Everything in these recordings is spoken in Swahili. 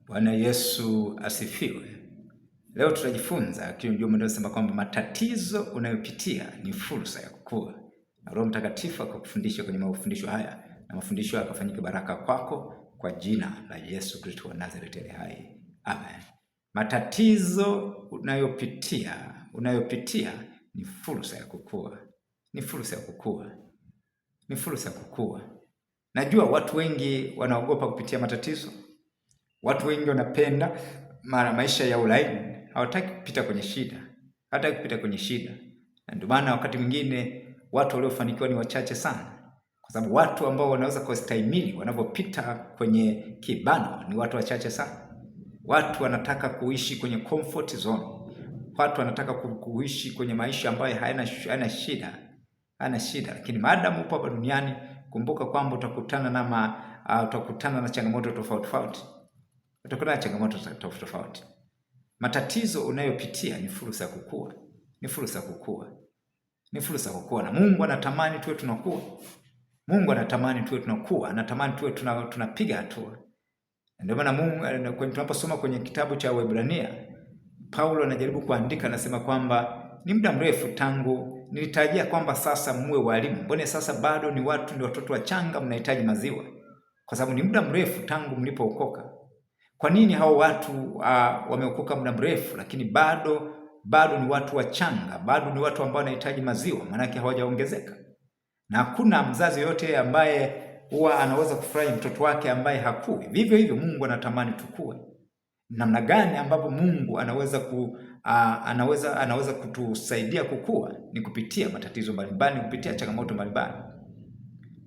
Bwana Yesu asifiwe. Leo tutajifunza ujumbe unaosema kwamba matatizo unayopitia ni fursa ya kukua, na Roho Mtakatifu akakufundisha kwenye mafundisho haya, na mafundisho yakafanyike baraka kwako kwa jina la Yesu Kristo wa Nazareti aliye hai. Amen. Matatizo unayopitia ni fursa ya kukua. Ni fursa ya kukua. Ni fursa ya kukua. Najua watu wengi wanaogopa kupitia matatizo. Watu wengi wanapenda maisha ya ulaini, hawataki kupita kwenye shida, hawataki kupita kwenye shida. Na ndio maana wakati mwingine watu waliofanikiwa ni wachache sana, kwa sababu watu ambao wanaweza kustahimili wanapopita kwenye kibano ni watu wachache sana. Watu wanataka kuishi kwenye comfort zone. Watu wanataka kuishi kwenye maisha ambayo hayana shida, lakini maadamu upo hapa duniani, kumbuka kwamba utakutana na changamoto tofauti. Utakutana na changamoto tofauti. Matatizo unayopitia ni fursa ya kukua. Ni fursa ya kukua. Ni fursa ya kukua, na Mungu anatamani tuwe tunakuwa. Mungu anatamani tuwe tunakuwa, anatamani tuwe tunapiga hatua. Ndio maana Mungu, tunaposoma kwenye kitabu cha Waebrania, Paulo anajaribu kuandika, anasema kwamba ni muda mrefu tangu nilitarajia kwamba sasa muwe walimu. Mbona sasa bado ni watoto wachanga mnahitaji maziwa? Kwa sababu ni muda mrefu tangu mlipookoka. Kwa nini hao watu wameokoka muda mrefu lakini bado ni watu wachanga, bado ni watu ambao wanahitaji maziwa? Maana yake hawajaongezeka. Na hakuna mzazi yote ambaye huwa anaweza kufurahi mtoto wake ambaye hakui. Vivyo hivyo Mungu anatamani tukue. Namna gani ambapo Mungu anaweza kutusaidia kukua? Ni kupitia matatizo mbalimbali, kupitia changamoto mbalimbali.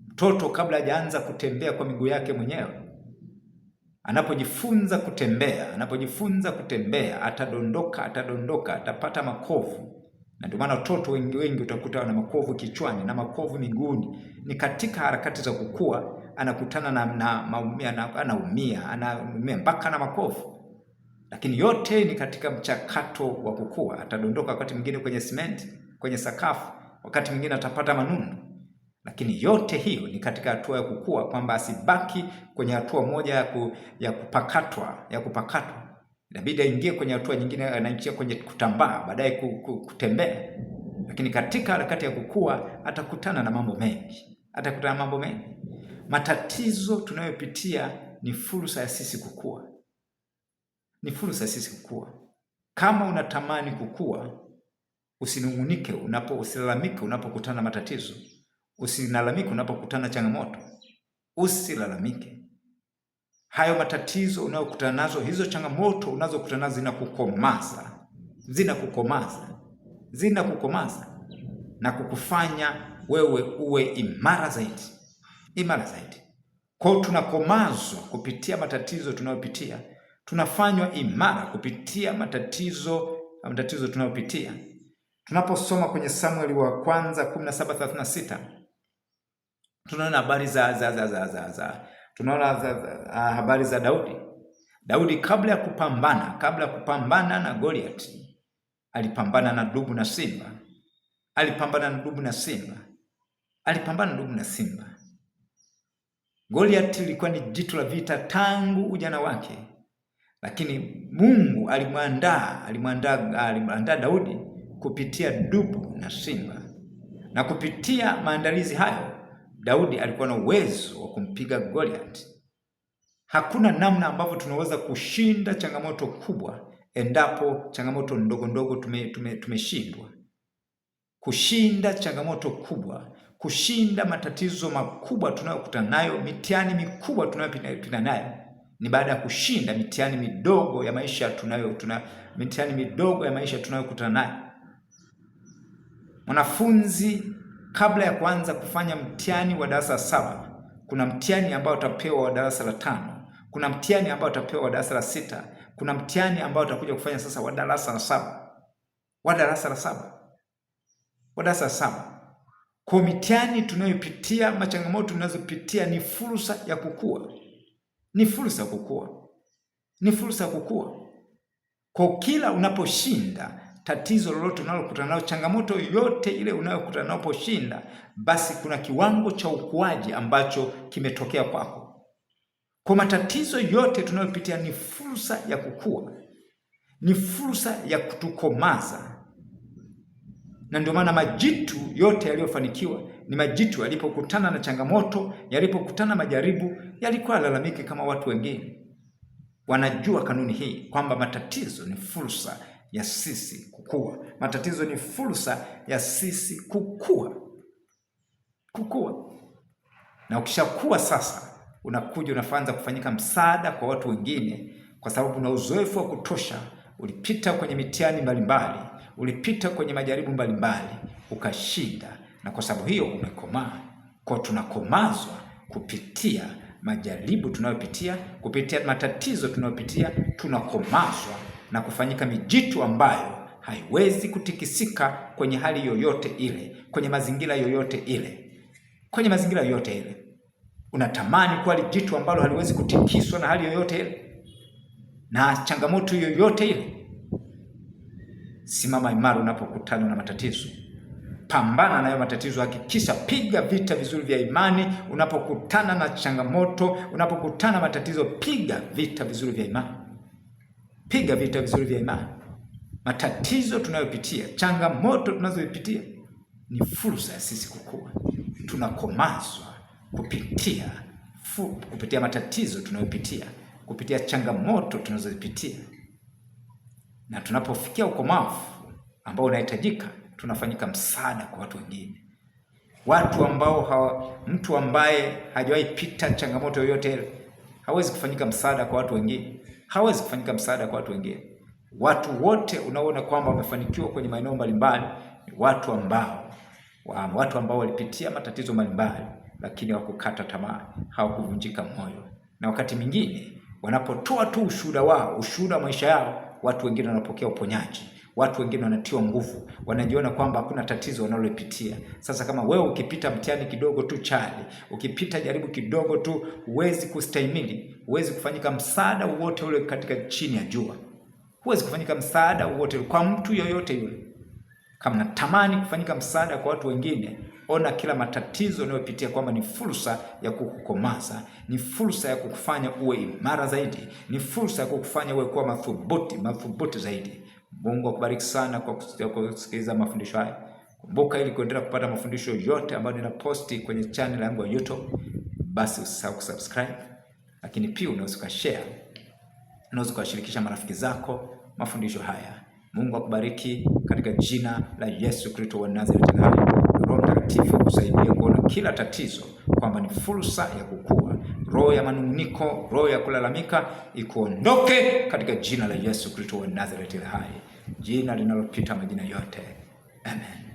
Mtoto kabla hajaanza kutembea kwa miguu yake mwenyewe, anapojifunza kutembea atadondoka, atapata makovu. Na ndio maana watoto wengi utakuta wana makovu kichwani na makovu miguuni. Ni katika harakati za kukua anakutana anaumia mpaka na makovu. Lakini yote ni katika mchakato wa kukua. Atadondoka wakati mwingine kwenye simenti, kwenye sakafu, wakati mwingine atapata manundu. Lakini yote hiyo ni katika hatua ya kukua, kwamba asibaki kwenye hatua moja ya kupakatwa. Inabidi aingie kwenye hatua nyingine, anaingia kwenye kutambaa, baadaye kutembea. Lakini katika harakati ya kukua atakutana na mambo mengi. Matatizo tunayopitia ni fursa ya sisi kukua. Kama unatamani kukua, usilalamike unapokutana na matatizo. Usilalamike unapokutana na changamoto. Usilalamike. Hayo matatizo unayokutana nazo, hizo changamoto unazokutana nazo zinakukomaza na kukufanya wewe uwe imara zaidi. Kwa tunakomazwa kupitia matatizo tunayopitia. Tunafanywa imara kupitia matatizo tunayopitia. Tunaposoma kwenye Samueli wa kwanza 17:36, tunaona habari za Daudi. Daudi kabla ya kupambana na Goliath, alipambana na dubu na simba. Goliath ilikuwa ni jitu la vita tangu ujana wake, lakini Mungu alimwandaa Daudi kupitia dubu na simba. Na kupitia maandalizi hayo, Daudi alikuwa na uwezo wa kumpiga Goliath. Hakuna namna ambavyo tunaweza kushinda changamoto kubwa endapo changamoto ndogo tumeshindwa. Kushinda changamoto kubwa, kushinda matatizo makubwa tunayokutana nayo, mitihani mikubwa tunayopita nayo, ni baada ya kushinda mitihani midogo ya maisha tunayokutana nayo. Mwanafunzi kabla ya kuanza kufanya mtihani wa darasa la 7, kuna mtihani ambao utapewa wa darasa la 5, kuna mtihani ambao utapewa wa darasa la 6, kuna mtihani ambao utakuja kufanya sasa wa darasa la 7. Kwa mitihani tunayopitia, machangamoto tunazopitia ni fursa ya kukua. Kwa kila unaposhinda tatizo lolote unalokutana nalo, changamoto yote ile unayokutana nayo poshinda, basi kuna kiwango cha ukuaji ambacho kimetokea kwako. Kwa matatizo yote tunayopitia ni fursa ya kukua, ni fursa ya kutukomaza. Na ndio maana majitu yote yaliyofanikiwa ni majitu yalipokutana na changamoto, yalipokutana majaribu, yalikuwa yalalamiki kama watu wengine. Wanajua kanuni hii kwamba matatizo ni fursa ya sisi kukua. Matatizo ni fursa ya sisi kukua. Na ukishakuwa sasa, unakuja unaanza kufanyika msaada kwa watu wengine, kwa sababu una uzoefu wa kutosha. Ulipita kwenye mitihani mbalimbali, ulipita kwenye majaribu mbalimbali, ukashinda, na kwa sababu hiyo umekomaa. Kwa tunakomazwa kupitia majaribu tunayopitia, kupitia matatizo tunayopitia, tunakomazwa na kufanyika mijitu ambayo haiwezi kutikisika kwenye hali yoyote ile, kwenye mazingira yoyote ile. Kwenye mazingira yoyote ile. Unatamani kuwa jitu ambalo haliwezi kutikiswa na hali yoyote ile, na changamoto yoyote ile. Simama imara unapokutana na matatizo. Pambana nayo matatizo, hakikisha piga vita vizuri vya imani. Unapokutana na changamoto, unapokutana na matatizo, piga vita vizuri vya imani. Piga vita vizuri vya imani. Matatizo tunayopitia, changamoto tunazopitia ni fursa ya sisi kukua. Tunakomazwa kupitia matatizo tunayopitia, kupitia changamoto tunazopitia. Na tunapofikia ukomavu ambao unahitajika, tunafanyika msaada kwa watu wengine. Mtu ambaye hajawahi pita changamoto yoyote ile hawezi kufanyika msaada kwa watu wengine. Hawezi kufanyika msaada kwa watu wengine. Watu wote unaona kwamba wamefanikiwa kwenye maeneo mbalimbali ni watu ambao walipitia matatizo mbalimbali, lakini hawakukata tamaa, hawakuvunjika moyo. Na wakati mwingine wanapotoa tu ushuhuda wao, ushuhuda wa maisha yao, watu wengine wanapokea uponyaji, watu wengine wanatiwa nguvu, wanajiona kwamba hakuna tatizo wanalopitia. Sasa kama wewe ukipita mtihani kidogo tu chali, ukipita jaribu kidogo tu, huwezi kustahimili, huwezi kufanyika msaada wote ule katika chini ya jua. Huwezi kufanyika msaada wote kwa mtu yoyote yule. Kama natamani kufanyika msaada kwa watu wengine, ona kila matatizo unayopitia kwamba ni fursa ya kukukomaza, ni fursa ya kukufanya uwe imara zaidi, ni fursa ya kukufanya uwe kuwa madhubuti zaidi. Mungu akubariki sana kwa kusikiliza mafundisho haya. Kumbuka, ili kuendelea kupata mafundisho yote ambayo ninaposti kwenye channel yangu ya YouTube, basi usisahau kusubscribe, lakini pia unaweza kushare, unaweza kushirikisha marafiki zako mafundisho haya. Mungu akubariki katika jina la Yesu Kristo wa Nazareti. Roho Mtakatifu kusaidia kuona kila tatizo kwamba ni fursa ya kukua. Roho ya manunguniko, roho ya kulalamika ikuondoke katika jina la Yesu Kristo wa Nazareti, jina linalopita majina yote. Amen.